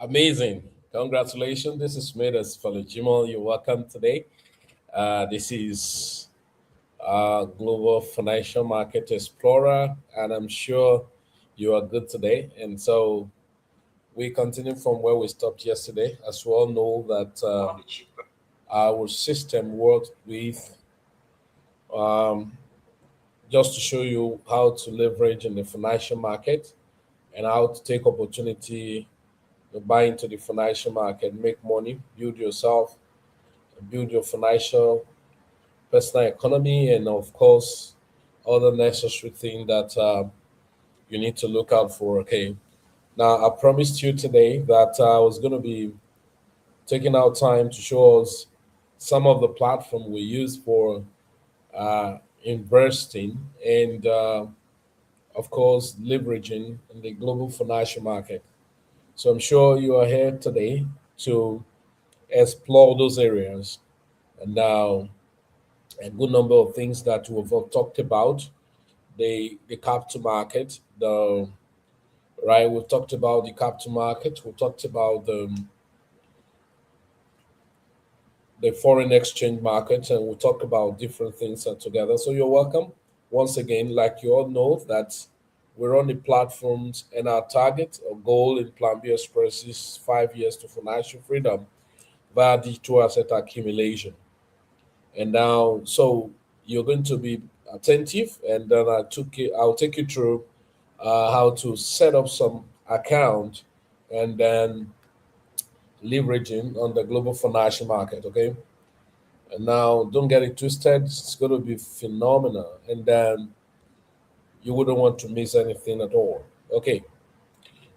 Amazing. Congratulations. This is Medas Falajimo. You're welcome today. This is Global Financial Market Explorer, and I'm sure you are good today. And so we continue from where we stopped yesterday. As we all know that our system works with um, just to show you how to leverage in the financial market and how to take opportunity to buy into the financial market, make money, build yourself, build your financial personal economy, and of course, other necessary things that you need to look out for. Okay. Now, I promised you today that I was going to be taking out time to show us some of the platform we use for investing and, of course, leveraging in the global financial market. So I'm sure you are here today to explore those areas. And now, a good number of things that we've all talked about the capital market, the right. We've talked about the capital market. We talked about the foreign exchange market, and we'll talk about different things together. So you're welcome once again. Like you all know that we're on the platforms, and our target or goal in Plan B Express is 5 years to financial freedom via digital asset accumulation. And now, so you're going to be attentive, and then I'll take you through how to set up some account and then leveraging on the global financial market. Okay. And now, don't get it twisted. It's going to be phenomenal, and then you wouldn't want to miss anything at all. Okay.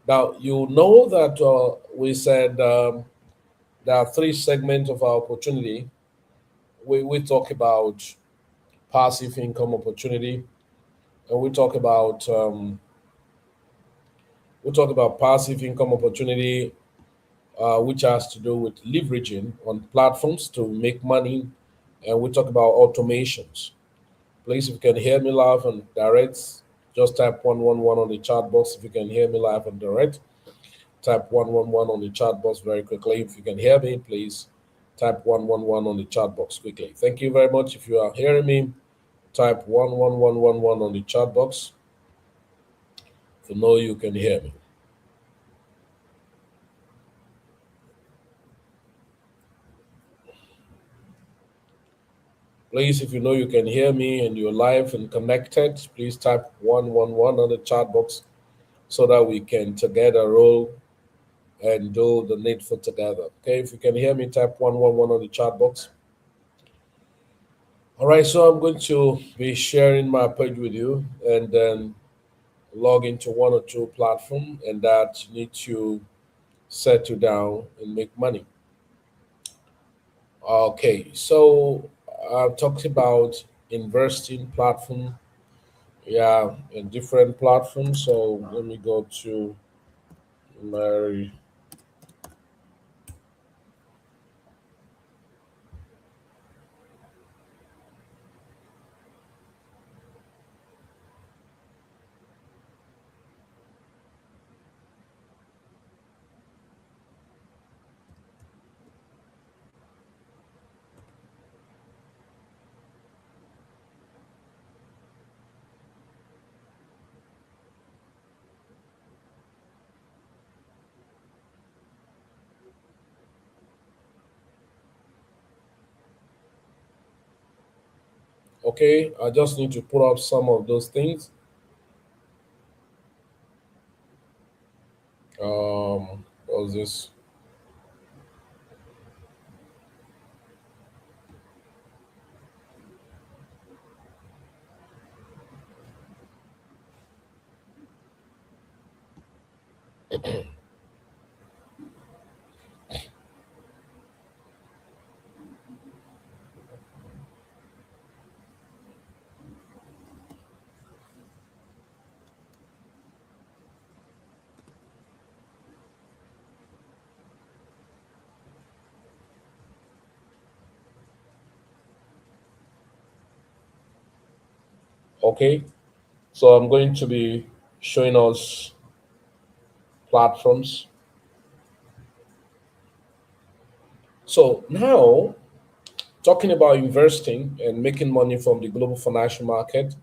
Now, you know that we said there are three segments of our opportunity. We talk about passive income opportunity, and we talk about passive income opportunity, which has to do with leveraging on platforms to make money, and we talk about automations. Please, if you can hear me live and direct, just type 111 on the chat box. If you can hear me live and direct, type 111 on the chat box very quickly. If you can hear me, please type 111 on the chat box quickly. Thank you very much. If you are hearing me, type 11111 on the chat box to know you can hear me. Please, if you know you can hear me and you're live and connected, please type 111 on the chat box so that we can together roll and do the needful together. Okay, if you can hear me, type 111 on the chat box. All right, so I'm going to be sharing my page with you and then log into one or two platform and that you need to settle down and make money. Okay, so I've talked about investing platform, yeah, in different platforms. So let me go to my. Okay, I just need to put up some of those things. What was this? Okay, so I'm going to be showing us platforms. So now, talking about investing and making money from the global financial market,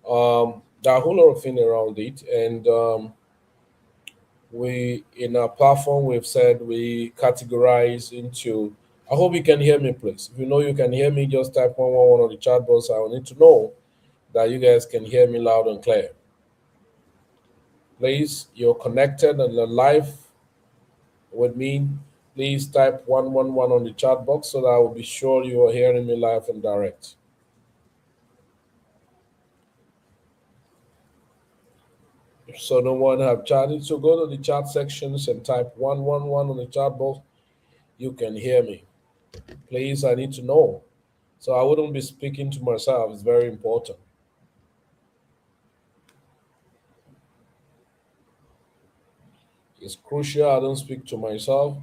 there are a whole lot of things around it, and we in our platform we've said we categorize into. I hope you can hear me, please. If you know you can hear me, just type 111 on the chat box. I will need to know that you guys can hear me loud and clear. Please, you're connected and you're live with me. Please type 111 on the chat box so that I will be sure you are hearing me live and direct. So no one have chatted. So go to the chat sections and type 111 on the chat box. You can hear me. Please, I need to know. So I wouldn't be speaking to myself. It's very important. It's crucial I don't speak to myself.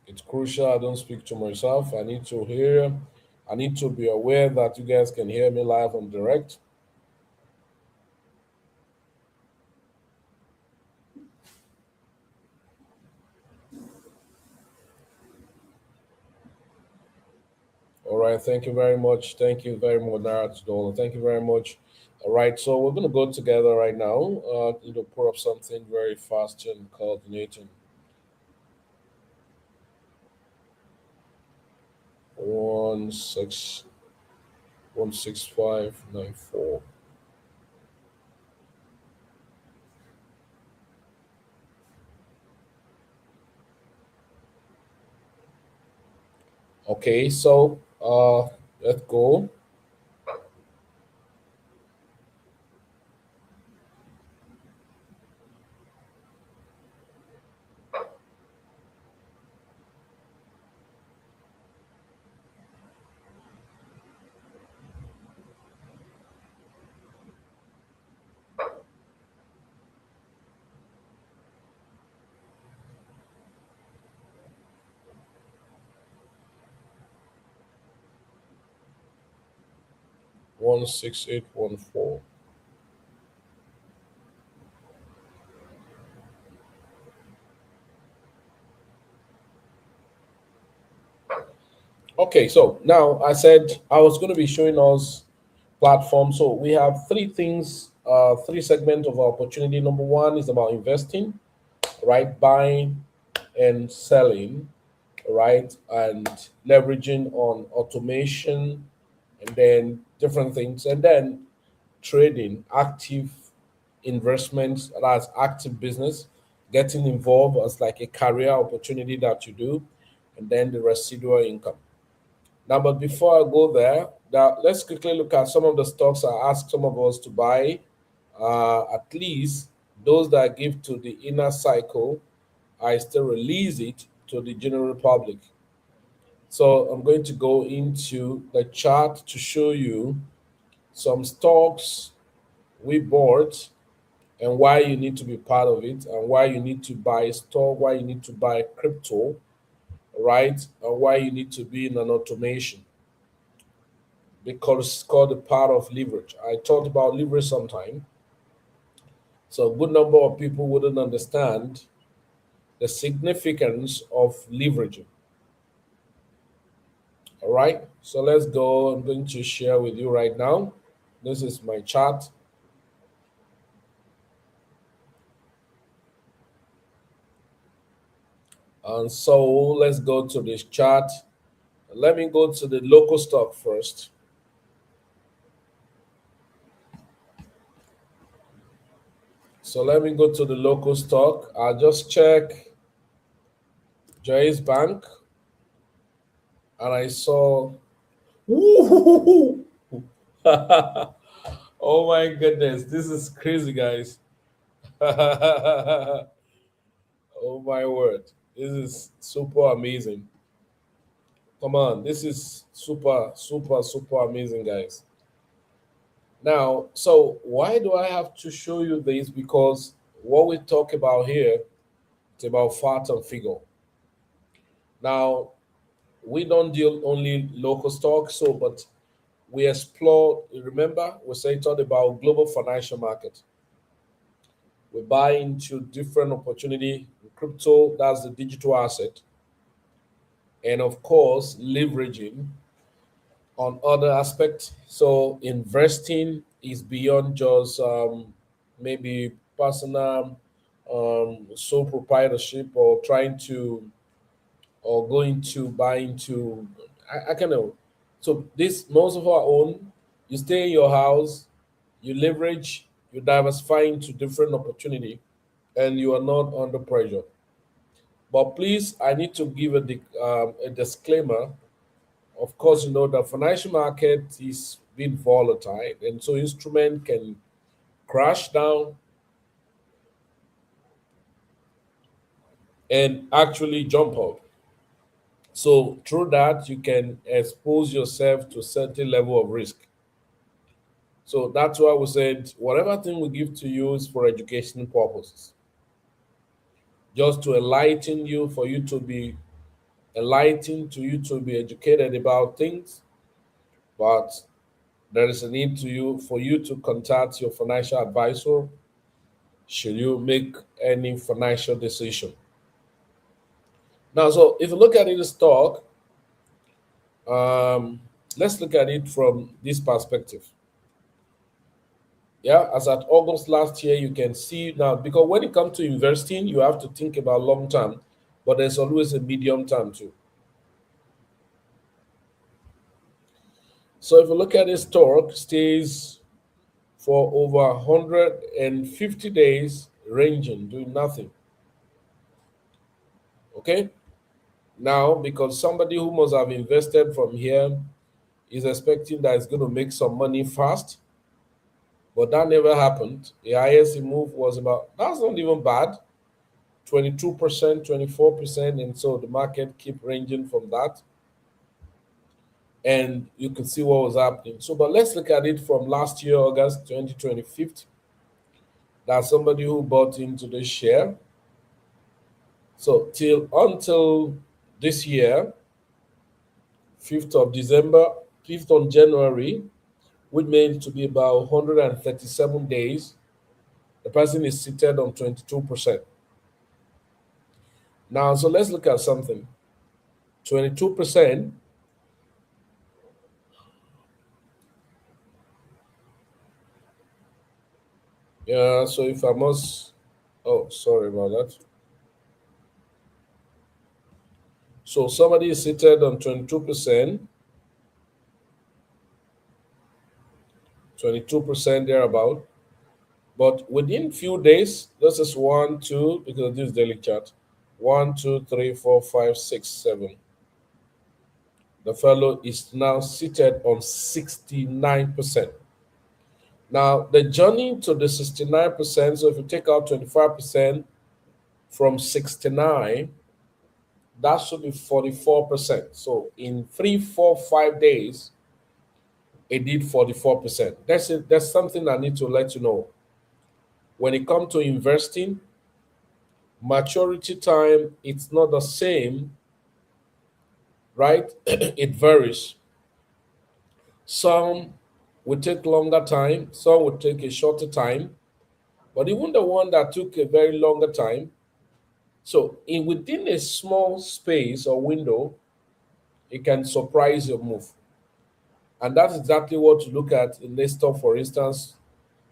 It's crucial I don't speak to myself. I need to hear. I need to be aware that you guys can hear me live and direct. All right. Thank you very much. Thank you very much, Narat Dolan. Thank you very much. All right. So we're going to go together right now. Pull up something very fast and coordinating. 1616594. Okay. So let's go. 16814. Okay, so now I said I was going to be showing us platforms. So we have three things, three segments of our opportunity. Number one is about investing, right? Buying and selling, right? And leveraging on automation and then different things. And then trading, active investments, that's active business, getting involved as like a career opportunity that you do, and then the residual income. Now, but before I go there, now let's quickly look at some of the stocks I asked some of us to buy. At least those that give to the inner cycle, I still release it to the general public. So I'm going to go into the chart to show you some stocks we bought and why you need to be part of it and why you need to buy stock, why you need to buy crypto, right? And why you need to be in an automation because it's called the power of leverage. I talked about leverage sometime. So a good number of people wouldn't understand the significance of leveraging. All right. So let's go. I'm going to share with you right now. This is my chart. And so let's go to this chart. Let me go to the local stock first. So let me go to the local stock. I'll just check Joyce Bank and I saw. Woo! Oh my goodness, this is crazy, guys. Oh my word. This is super amazing. Come on, this is super, super, super amazing, guys. Now, so why do I have to show you this? Because what we talk about here, it's about fact and figure. Now, we don't deal only local stocks, so but we explore. Remember, we say talk about global financial market. We buy into different opportunity. Crypto, that's the digital asset. And of course, leveraging on other aspects. So investing is beyond just maybe personal sole proprietorship or trying to or going to buy into I kind of so this most of our own, you stay in your house, you leverage, you diversify into different opportunity, and you are not under pressure. But please, I need to give a disclaimer. Of course, you know the financial market is being volatile, and so instrument can crash down and actually jump up. So through that, you can expose yourself to a certain level of risk. So that's why we said whatever thing we give to you is for educational purposes, just to enlighten you, for you to be enlightened, to you to be educated about things. But there is a need to you for you to contact your financial advisor should you make any financial decision. Now, so if you look at it in stock, um, let's look at it from this perspective. Yeah, as at August last year, you can see now because when it comes to investing, you have to think about long term, but there's always a medium term too. So if you look at this stock, stays for over 150 days, ranging, doing nothing. Okay, now because somebody who must have invested from here is expecting that it's going to make some money fast, but that never happened. The highest move was about that's not even bad, 22%, 24%, and so the market keep ranging from that, and you could see what was happening. So, but let's look at it from last year, August 2025. That's somebody who bought into the share. So till until this year, 5th of December, 5th of January, which means to be about 137 days, the person is seated on 22%. Now, so let's look at something. 22%. Yeah, so if I must, oh, sorry about that. So somebody is seated on 22%, 22% thereabout. But within few days, this is one, two, because this is daily chart. One, two, three, four, five, six, seven. The fellow is now seated on 69%. Now, the journey to the 69%, so if you take out 25% from 69, that should be 44%. So in 3, 4, 5 days, it did 44%. That's it. That's something I need to let you know. When it comes to investing, maturity time, it's not the same, right? It varies. Some will take longer time, some will take a shorter time, but even the one that took a very longer time, so in within a small space or window, it can surprise your move. And that's exactly what you look at in this stock, for instance.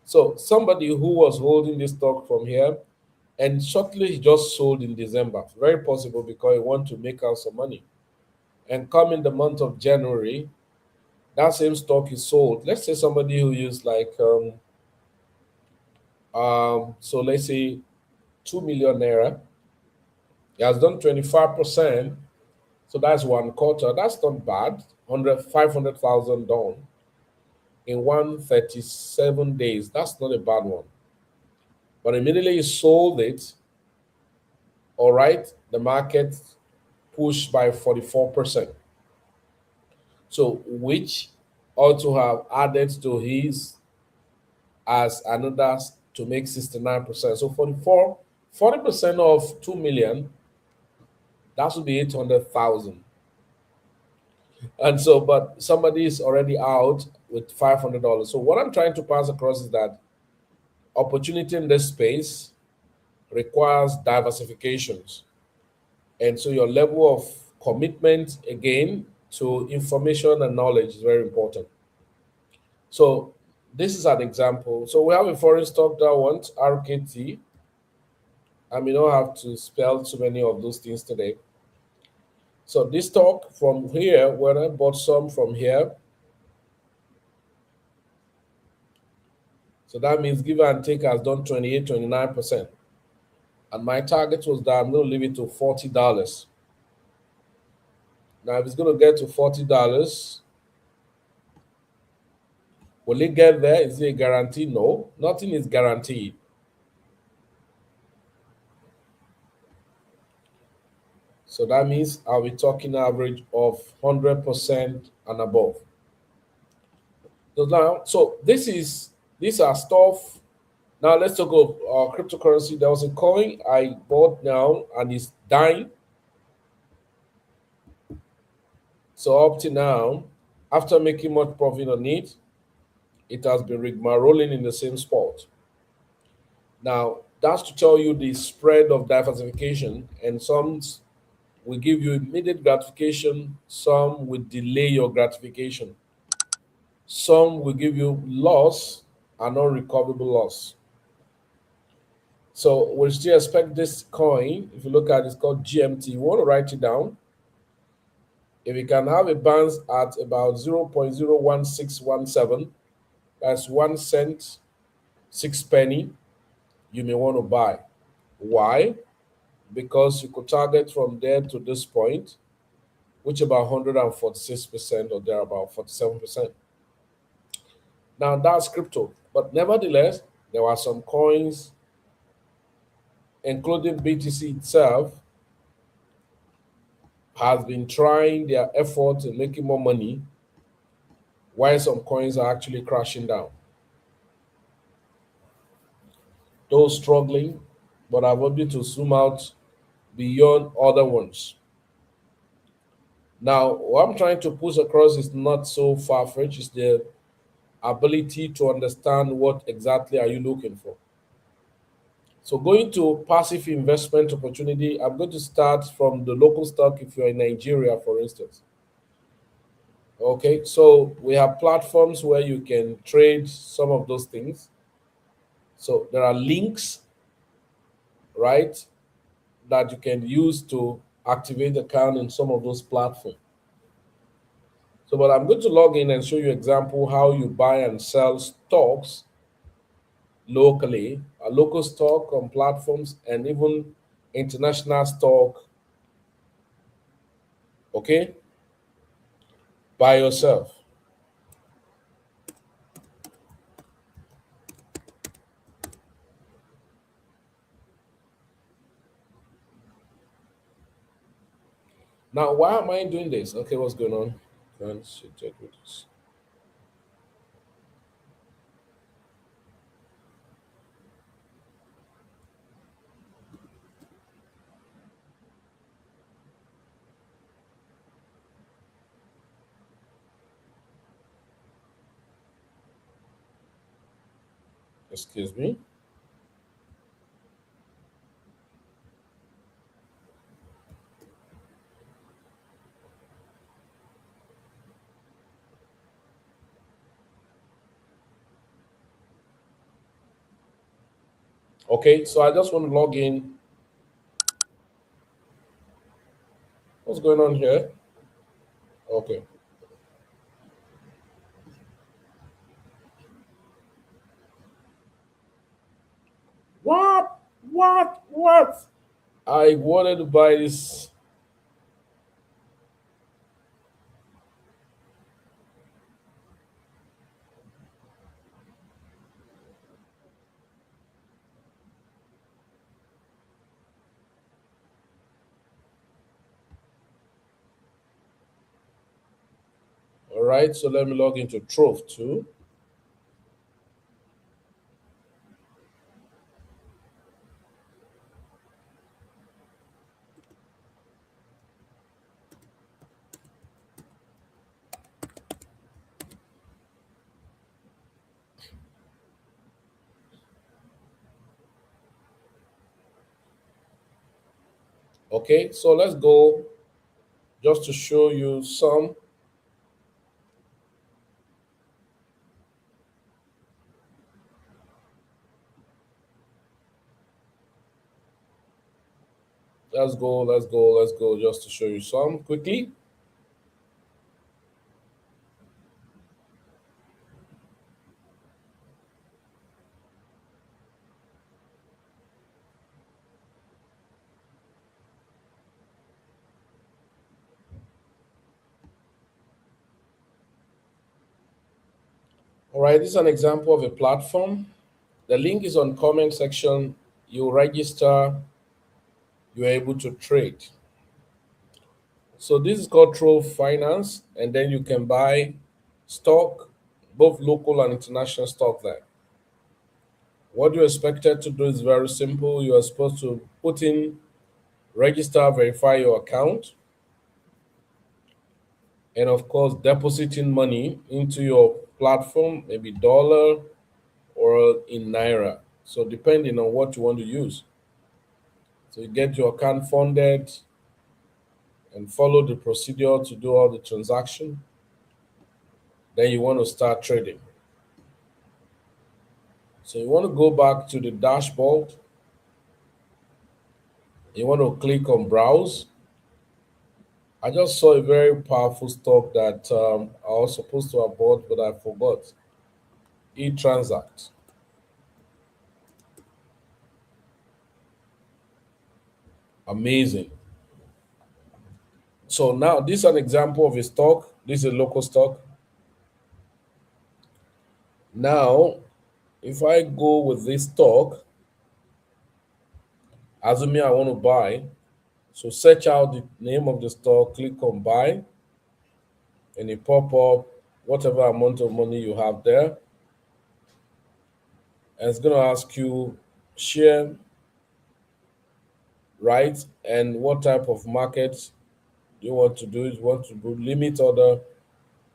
So somebody who was holding this stock from here and shortly he just sold in December. Very possible because he want to make out some money. And come in the month of January, that same stock is sold. Let's say somebody who used like so let's say 2 million naira. He has done 25%. So that's one quarter. That's not bad. 500,000 done in 137 days. That's not a bad one. But immediately he sold it, all right, the market pushed by 44%. So which ought to have added to his as another to make 69%. So 40% of 2 million, that would be 800,000. And so, but somebody is already out with $500. So what I'm trying to pass across is that opportunity in this space requires diversifications. And so your level of commitment again to information and knowledge is very important. So this is an example. So we have a foreign stock that wants RKT, and we don't have to spell too many of those things today. So this stock from here, when I bought some from here, so that means give and take has done 28, 29%. And my target was that I'm going to leave it to $40. Now, if it's going to get to $40, will it get there? Is it a guarantee? No, nothing is guaranteed. So that means I'll be talking average of 100% and above. So now, so these are stuff. Now let's talk of cryptocurrency. There was a coin I bought now and it's dying. So up to now, after making much profit on it, it has been rigmaroling in the same spot. Now that's to tell you the spread of diversification, and some will give you immediate gratification, some will delay your gratification, some will give you loss and unrecoverable loss. So we still expect this coin. If you look at it, it's called GMT. You want to write it down. If you can have a bounce at about 0.01617, that's 1 cent, 6 penny, you may want to buy. Why? Because you could target from there to this point, which about 146% or there about 47%. Now that's crypto. But nevertheless, there are some coins, including BTC itself, has been trying their effort in making more money while some coins are actually crashing down. Those struggling, but are able to zoom out beyond other ones. Now, what I'm trying to push across is not so far-fetched, it's the ability to understand what exactly are you looking for. So going to passive investment opportunity, I'm going to start from the local stock if you're in Nigeria, for instance. Okay, so we have platforms where you can trade some of those things. So there are links, right, that you can use to activate the account in some of those platforms. So, but I'm going to log in and show you example how you buy and sell stocks locally, a local stock on platforms, and even international stock, okay, by yourself. Now, why am I doing this? Okay, what's going on? Let's check with this. Excuse me. Okay, so I just want to log in. What's going on here? Okay. What? What? What? I wanted to buy this. All right, so let me log into Trove too. Okay, so let's go just to show you some. Let's go just to show you some quickly. All right, this is an example of a platform. The link is on comment section. You register, you're able to trade. So this is called Trove Finance, and then you can buy stock, both local and international stock there. What you're expected to do is very simple. You are supposed to put in, register, verify your account, and of course, depositing money into your platform, maybe dollar or in naira. So depending on what you want to use. So you get your account funded and follow the procedure to do all the transaction. Then you want to start trading. So you want to go back to the dashboard. You want to click on browse. I just saw a very powerful stock that I was supposed to have bought, but I forgot. E-Transact. Amazing. So now this is an example of a stock. This is a local stock. Now, if I go with this stock, assuming I want to buy, so search out the name of the stock, click on buy, and it pop up whatever amount of money you have there. And it's going to ask you share, right? And what type of market you want to do. You want to do limit order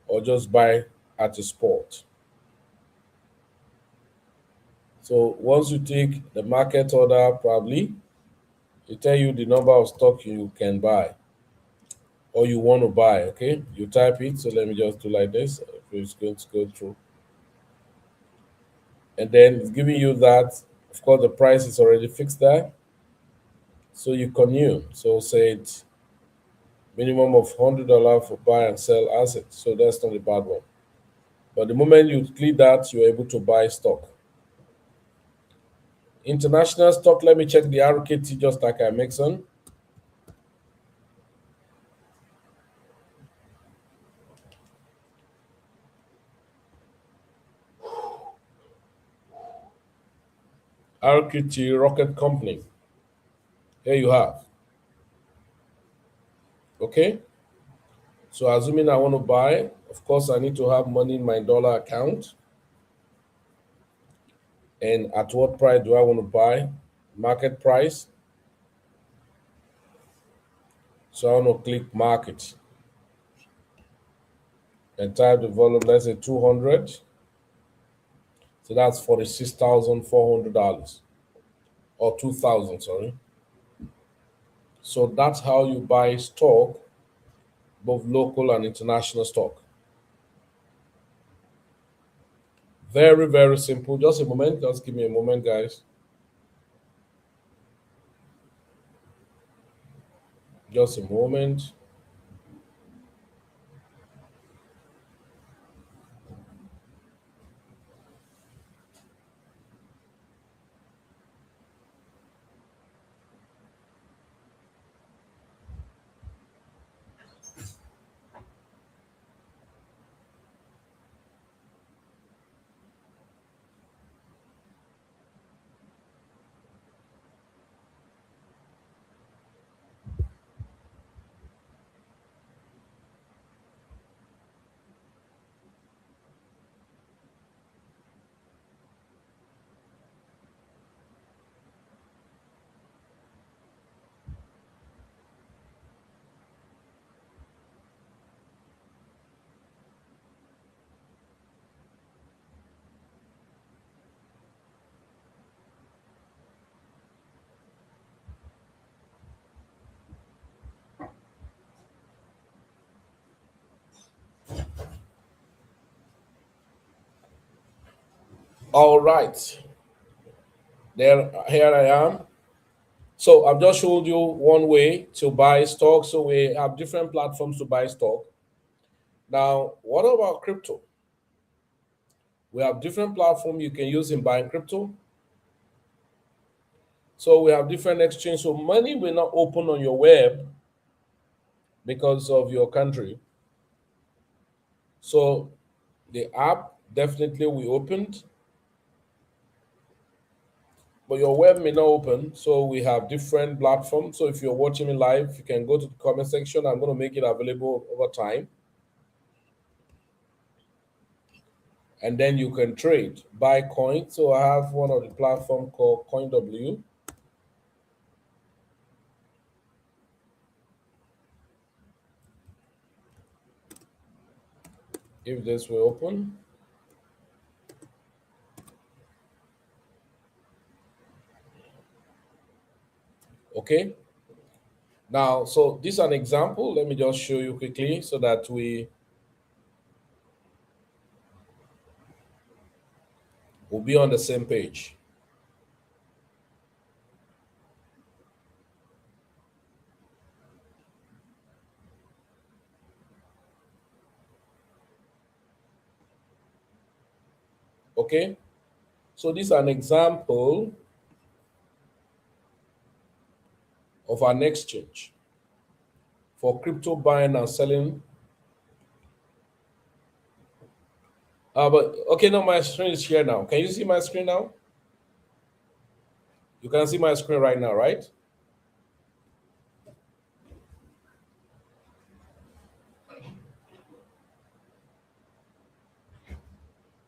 or just buy at a spot. So once you take the market order, probably it tell you the number of stock you can buy or you want to buy. Okay, you type it. So let me just do like this. It's going to go through, and then it's giving you that. Of course, the price is already fixed there, so you continue. So say it minimum of $100 for buy and sell assets. So that's not a bad one. But the moment you click that, you're able to buy stock. International stock, let me check the RKT just like I mentioned. RKT Rocket Company. Here you have. Okay. So assuming I want to buy, of course, I need to have money in my dollar account. And at what price do I want to buy? Market price. So I want to click market and type the volume, let's say 200. So that's $46,400 or 2,000, sorry. So that's how you buy stock, both local and international stock. Very, very simple. Just a moment. Just give me a moment, guys. Just a moment. All right, here I am. So I've just showed you one way to buy stock. So we have different platforms to buy stock. Now, what about crypto? We have different platforms you can use in buying crypto. So we have different exchange. So money will not open on your web because of your country. So the app definitely we opened, but your web may not open. So we have different platforms. So if you're watching me live, you can go to the comment section. I'm going to make it available over time, and then you can trade, buy coin. So I have one of the platform called CoinW. If this will open, okay. Now, so this is an example. Let me just show you quickly so that we will be on the same page. Okay. So this is an example of an exchange for crypto buying and selling. But okay, now my screen is here now. Can you see my screen now? You can see my screen right now, right?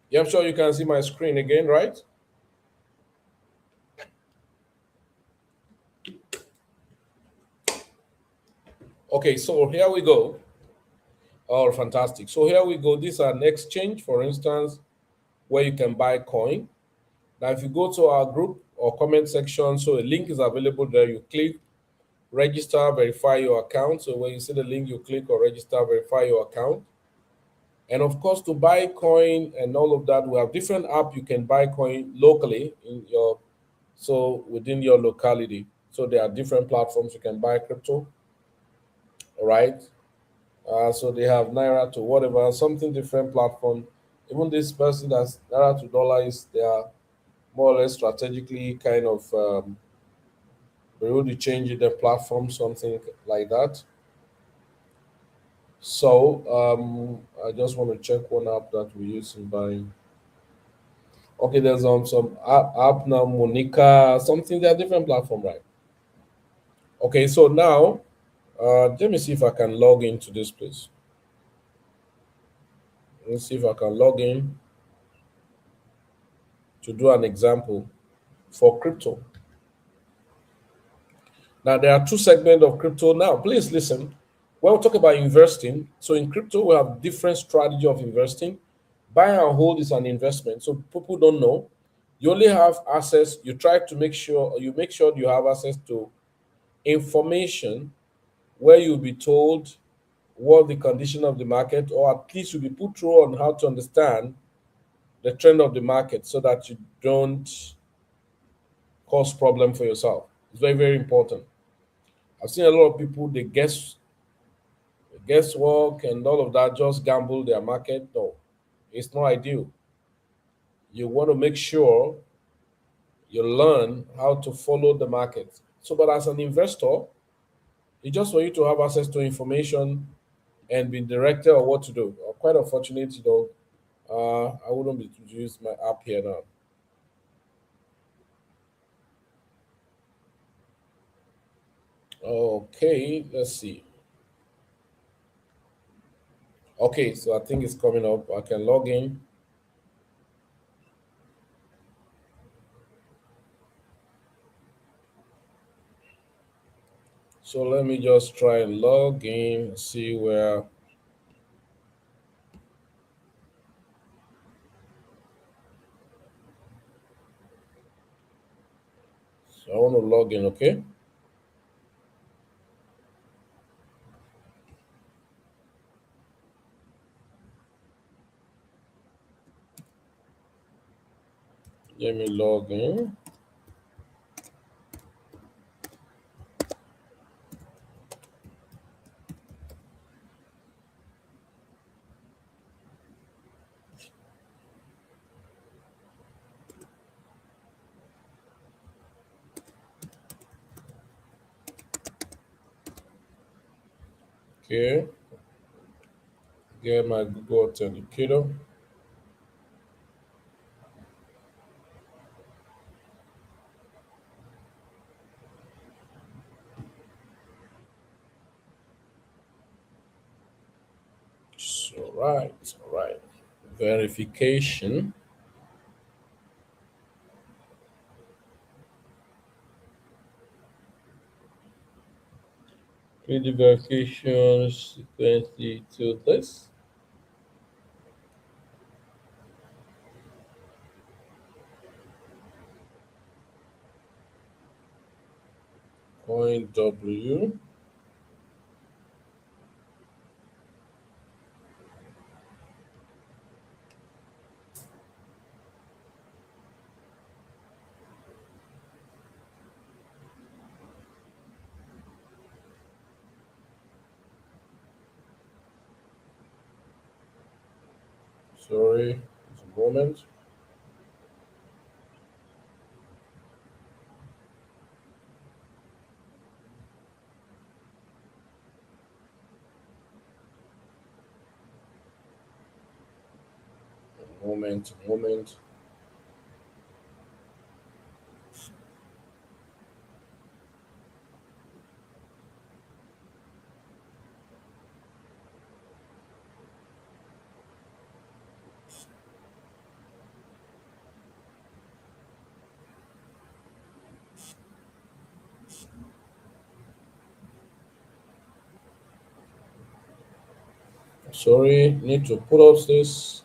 Yeah, I'm sure you can see my screen again, right? Okay, so here we go. Oh, fantastic. So here we go. This is an exchange, for instance, where you can buy coin. Now, if you go to our group or comment section, so a link is available there. You click register, verify your account. So when you see the link, you click or register, verify your account. And of course, to buy coin and all of that, we have different app you can buy coin locally in your so within your locality. So there are different platforms you can buy crypto, all right? So they have Naira to whatever, something different platform. Even this person that's Naira to dollar is they are more or less strategically kind of really changing the platform, something like that. So I just want to check one app that we use in buying. Okay, there's some app now, Monica, something. They're different platform, right? Okay, so now let me see if I can log into this place. Let's see if I can log in to do an example for crypto. Now there are two segments of crypto. Now, please listen. When we talk about investing, so in crypto we have different strategy of investing. Buy and hold is an investment. So people don't know. You only have access. You try to make sure you make sure you have access to information where you'll be told what the condition of the market, or at least you'll be put through on how to understand the trend of the market so that you don't cause problem for yourself. It's very, very important. I've seen a lot of people they guesswork and all of that, just gamble their market. No, it's not ideal. You want to make sure you learn how to follow the market. So, but as an investor, it's just for you to have access to information and be directed on what to do. Quite unfortunate, I wouldn't be to use my app here now. Okay, let's see. Okay, so I think it's coming up. I can log in. So let me just try and log in, see where. So I want to log in, okay? Let me log in. Okay, get my Google Authenticator. So, all right. Verification. Create the verification sequence to this. Point W. Sorry, just a moment. Moment. Sorry, need to put up this.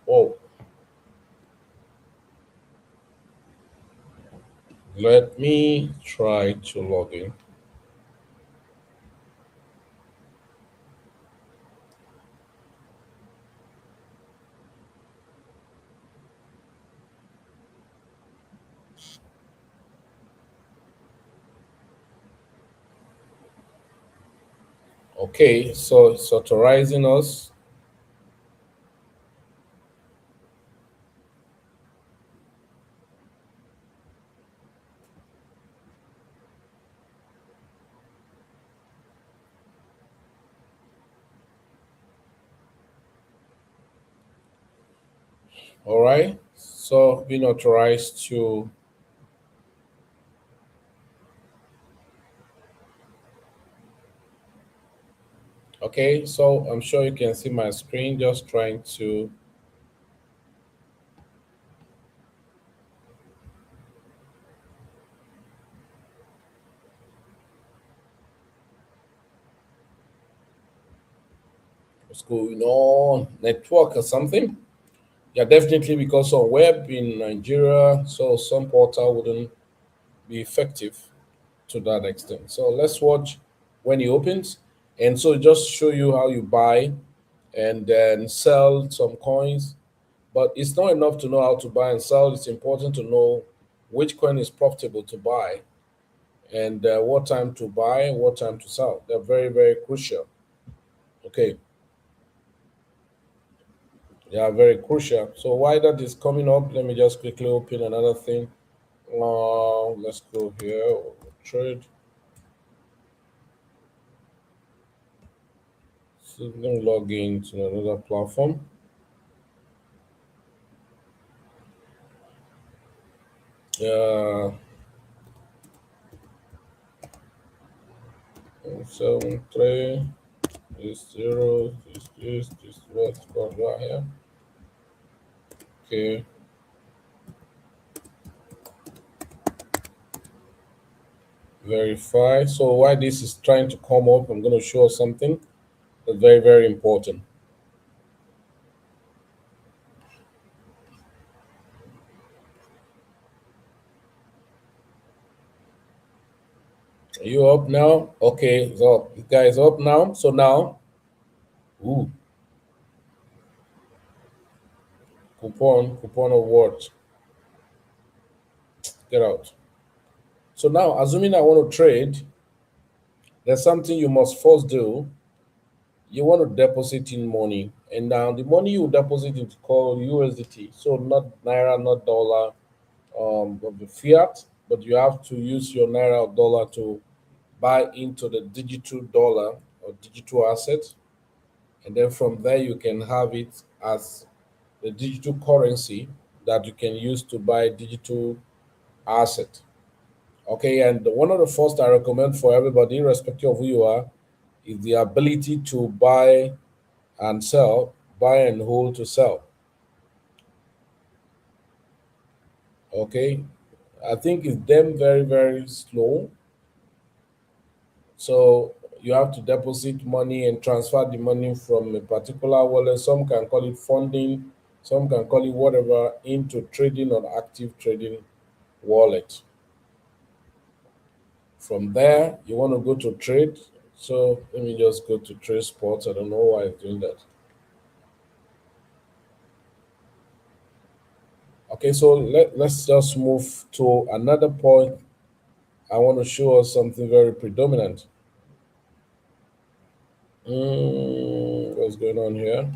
Oh. Let me try to log in. Okay, so it's authorizing us. All right. So being authorized to. Okay, so I'm sure you can see my screen. Just trying to. What's going on? Network or something? Yeah, definitely because of web in Nigeria, so some portal wouldn't be effective to that extent. So let's watch when it opens. And so just show you how you buy and then sell some coins. But it's not enough to know how to buy and sell. It's important to know which coin is profitable to buy and what time to buy, what time to sell. They're very, very crucial. Okay, they are very crucial. So why that is coming up, let me just quickly open another thing. Let's go here. Trade. So let me log into another platform. Uh, 73, this zero, this, what's going on here? Okay. Verify. So while this is trying to come up, I'm going to show us something that's very, very important. Are you up now? Okay, it's up. You guys up now? So now, ooh, coupon of what? Get out. So now, assuming I want to trade, there's something you must first do. You want to deposit in money, and now the money you deposit is called USDT. So not naira, not dollar, of the fiat, but you have to use your naira or dollar to buy into the digital dollar or digital asset, and then from there you can have it as the digital currency that you can use to buy digital asset. Okay, and one of the first I recommend for everybody, irrespective of who you are, is the ability to buy and sell, buy and hold to sell. Okay, I think it's them very, very slow. So you have to deposit money and transfer the money from a particular wallet. Some can call it funding, some can call it whatever, into trading or active trading wallet. From there, you want to go to trade. So let me just go to trade sports. I don't know why it's doing that. Okay, so let's just move to another point. I want to show us something very predominant. What's going on here?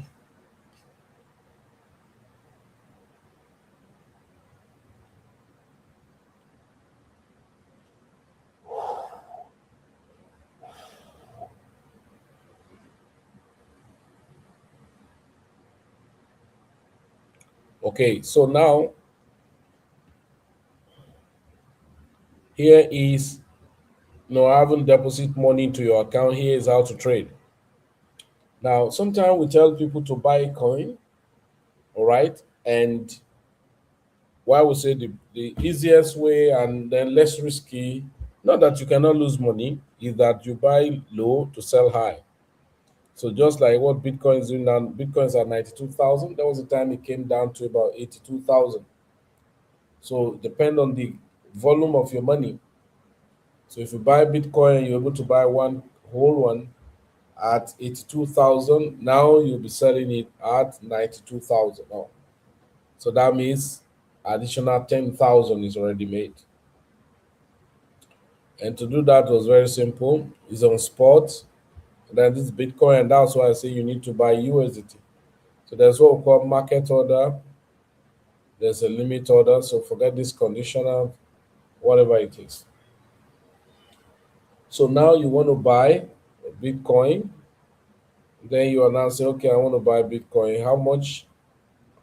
Okay, so now here is, having deposit money into your account. Here is how to trade. Now, sometimes we tell people to buy coin, all right, and why we say the easiest way and then less risky, not that you cannot lose money, is that you buy low to sell high. So just like what Bitcoin is doing now, Bitcoin's at 92,000. There was a time it came down to about 82,000. So depend on the volume of your money. So if you buy Bitcoin, you're able to buy one whole one at 82,000. Now you'll be selling it at 92,000. Oh, so that means additional 10,000 is already made. And to do that was very simple. It's on spot. And then this Bitcoin, and that's why I say you need to buy USDT. So there's what we call market order. There's a limit order. So forget this conditional, whatever it is. So now you want to buy Bitcoin. Then you are now say, okay, I want to buy Bitcoin. How much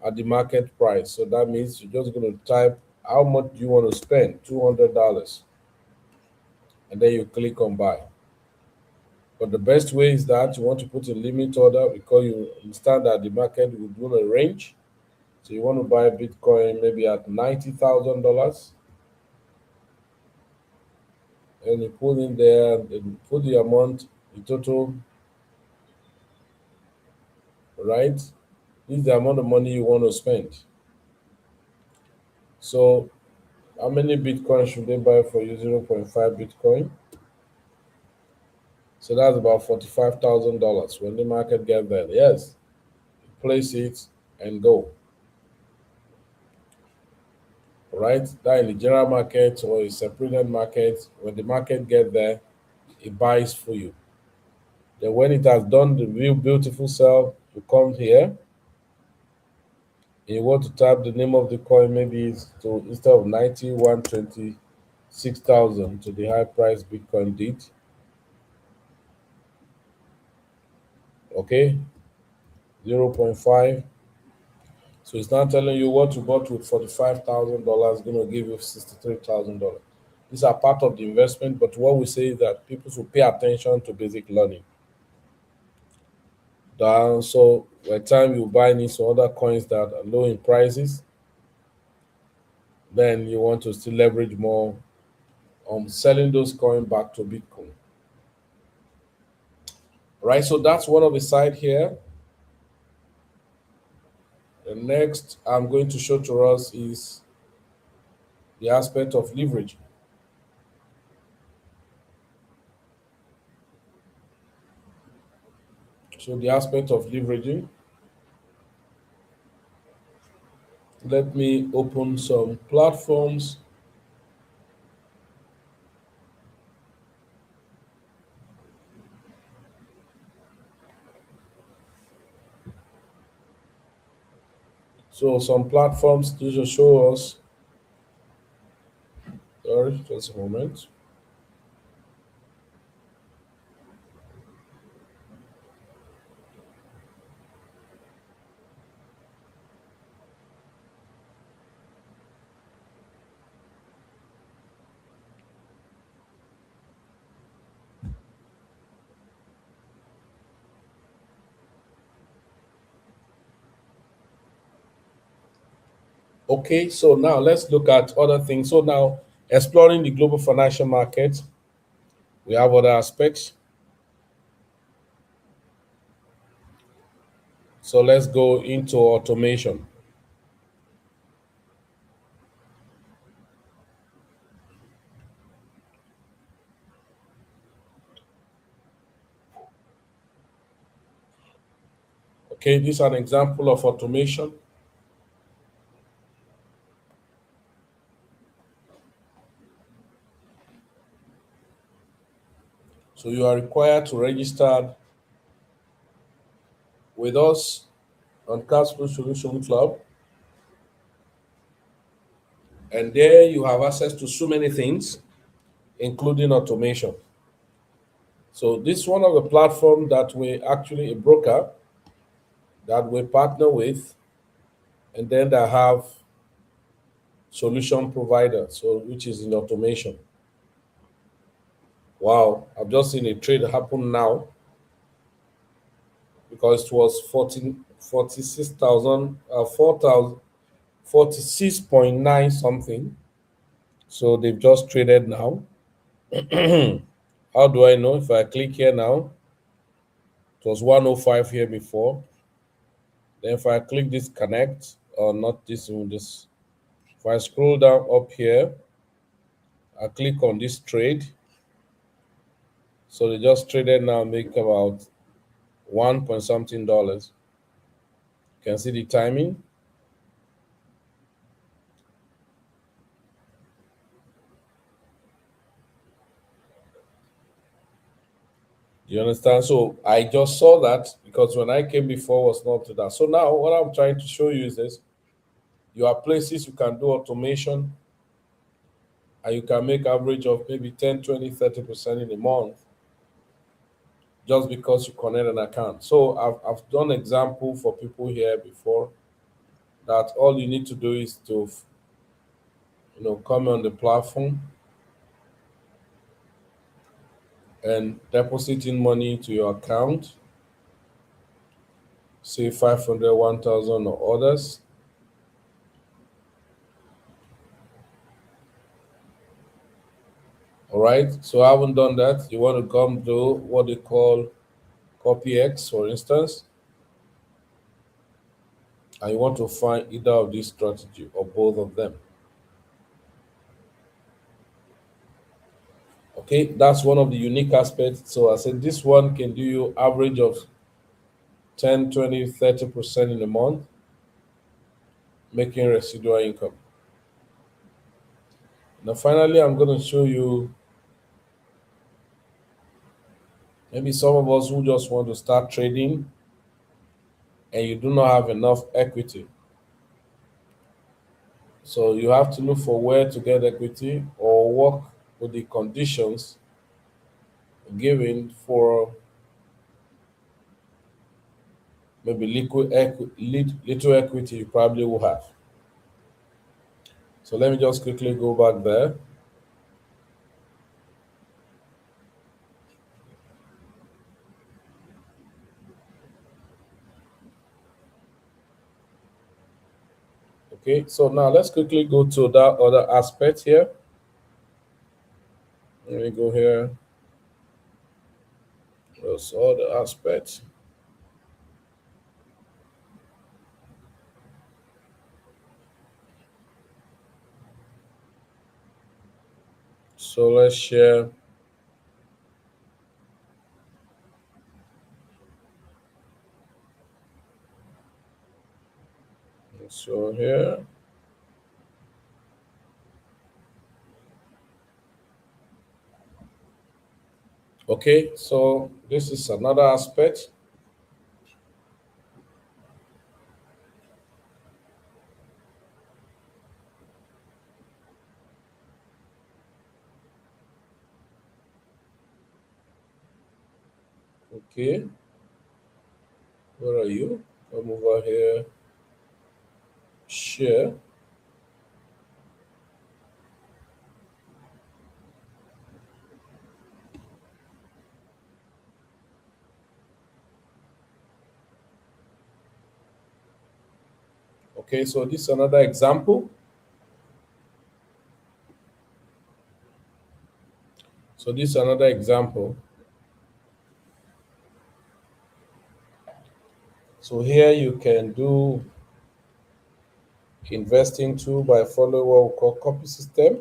at the market price? So that means you're just going to type how much do you want to spend? $200. And then you click on buy. But the best way is that you want to put a limit order because you understand that the market will do a range. So you want to buy Bitcoin maybe at $90,000, and you put in there and put the amount, the total, right? This is the amount of money you want to spend. So how many Bitcoin should they buy for you? 0.5 Bitcoin. So that's about $45,000 when the market gets there. Yes, place it and go. Right? That in the general market or a separated market, when the market gets there, it buys for you. Then when it has done the real beautiful sell, you come here and you want to type the name of the coin, maybe it's to instead of 9126,000 to the high price Bitcoin did. Okay, 0.5. So it's not telling you what you bought with $45,000 going to give you $63,000. These are part of the investment, but what we say is that people should pay attention to basic learning. So by the time you buy these other coins that are low in prices, then you want to still leverage more selling those coin back to Bitcoin. Right, so that's one of the side here. The next I'm going to show to us is the aspect of leverage. So the aspect of leveraging, let me open some platforms. So some platforms to just show us. Sorry, just a moment. Okay, so now let's look at other things. So now exploring the global financial market, we have other aspects. So let's go into automation. Okay, this is an example of automation. So you are required to register with us on Capital Solution Club, and there you have access to so many things, including automation. So this is one of the platform that we actually a broker that we partner with, and then they have solution provider, so which is in automation. Wow, I've just seen a trade happen now because it was 14 46,000 4,000 46.9 something. So they've just traded now. How do I know? If I click here now, it was 105 here before. Then if I click this connect, or not this one, this, if I scroll down up here, I click on this trade. So they just traded now, make about 1 point something dollars. You can see the timing. You understand? So I just saw that because when I came before was not to that. So now what I'm trying to show you is this. You have places you can do automation and you can make average of maybe 10, 20, 30% in a month just because you connect an account. So I've done example for people here before that all you need to do is to come on the platform and depositing money to your account, say 500, 1,000 or others. All right. So I haven't done that. You want to come do what they call copy X, for instance, and you want to find either of these strategy or both of them. Okay, that's one of the unique aspects. So I said this one can do you average of 10, 20, 30% in a month, making residual income. Now, finally, I'm going to show you maybe some of us who just want to start trading and you do not have enough equity. So you have to look for where to get equity or work with the conditions given for maybe little equity you probably will have. So let me just quickly go back there. Okay, so now let's quickly go to that other aspect here. Let me go here. Those other aspects. So let's share. So here. Okay, so this is another aspect. Okay, where are you? Come over here. Share. Okay, so this is another example. So this is another example. So here you can do investing too by following what we call copy system.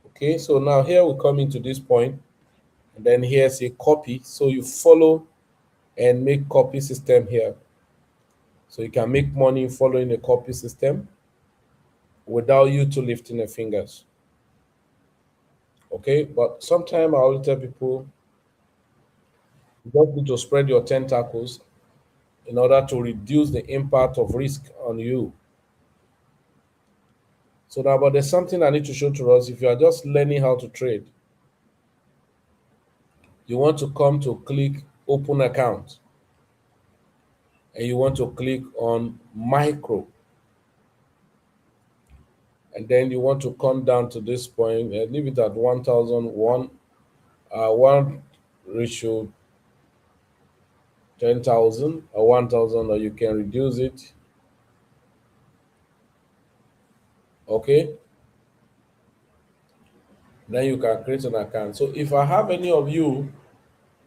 Okay, so now here we come into this point, and then here's a copy. So you follow and make copy system here. So you can make money following a copy system without you to lifting the fingers. Okay, but sometimes I will tell people you just need to spread your tentacles in order to reduce the impact of risk on you. So now, but there's something I need to show to us. If you are just learning how to trade, you want to come to click open account and you want to click on micro, and then you want to come down to this point and leave it at 1001, 1 ratio 10,000 or 1,000, or you can reduce it. Okay, then you can create an account. So if I have any of you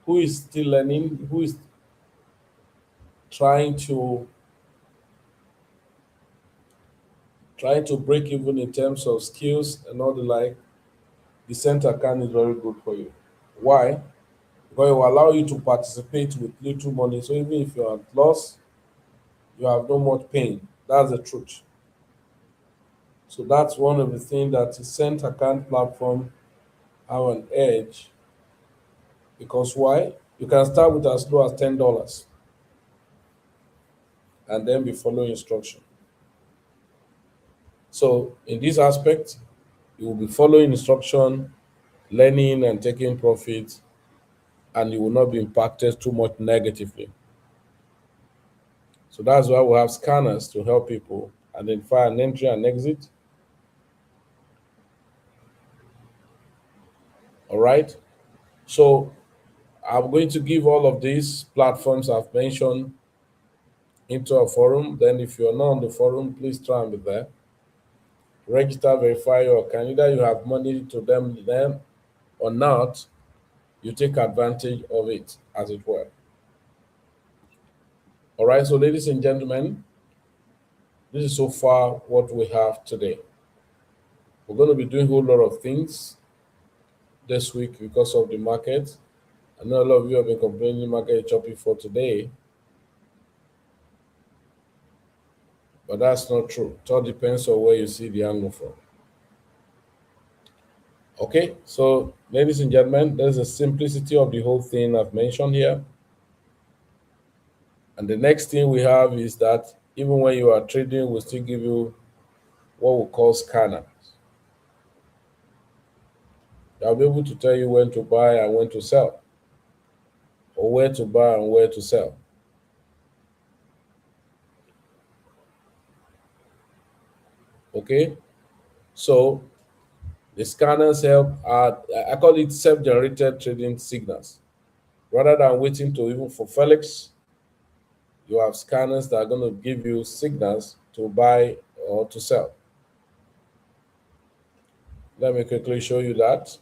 who is still learning, who is trying to break even in terms of skills and all the like, the center account is very good for you. Why? Because it will allow you to participate with little money. So even if you're at loss, you have no much pain. That's the truth. So that's one of the things that the center account platform have an edge. Because why? You can start with as low as $10 and then be following instruction. So in this aspect, you will be following instruction, learning and taking profit, and you will not be impacted too much negatively. So that's why we have scanners to help people identify an entry and exit. All right. So I'm going to give all of these platforms I've mentioned into a forum. Then if you're not on the forum, please try and be there. Register, verify your account. Either you have money to them or not, you take advantage of it, as it were. All right. So ladies and gentlemen, this is so far what we have today. We're going to be doing a whole lot of things this week because of the market. I know a lot of you have been complaining market is choppy for today, but that's not true. It all depends on where you see the angle from. Okay, so ladies and gentlemen, there's a simplicity of the whole thing I've mentioned here. And the next thing we have is that even when you are trading, we still give you what we call scanner. I'll be able to tell you when to buy and when to sell, or where to buy and where to sell. Okay, so The scanners help, I call it self-generated trading signals. Rather than waiting to even for Felix, you have scanners that are going to give you signals to buy or to sell. Let me quickly show you that.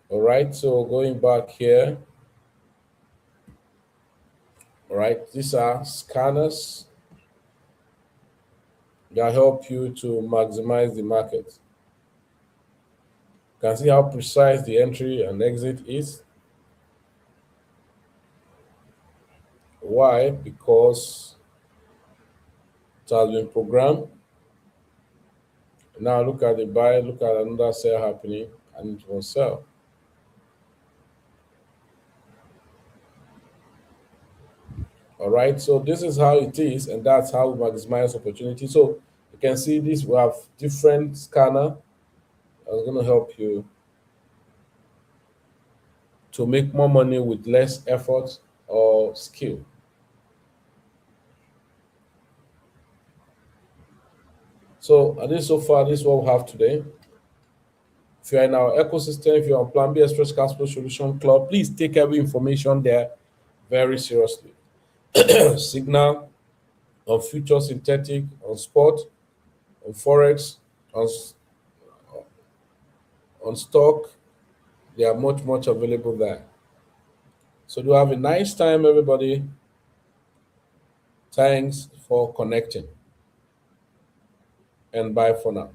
All right, so going back here, all right, these are scanners that help you to maximize the market. You can see how precise the entry and exit is. Why? Because it has been programmed. Now look at the buy, look at another sell happening, and it will sell. All right, so this is how it is, and that's how we maximize opportunity. So you can see this, we have different scanner that's going to help you to make more money with less effort or skill. So I think so far this is what we have today. If you're in our ecosystem, if you're on Plan B Express Capital Solution Club, please take every information there very seriously. Signal on future synthetic, on spot, on forex, on on stock, they are much available there. So do have a nice time, everybody. Thanks for connecting, and bye for now.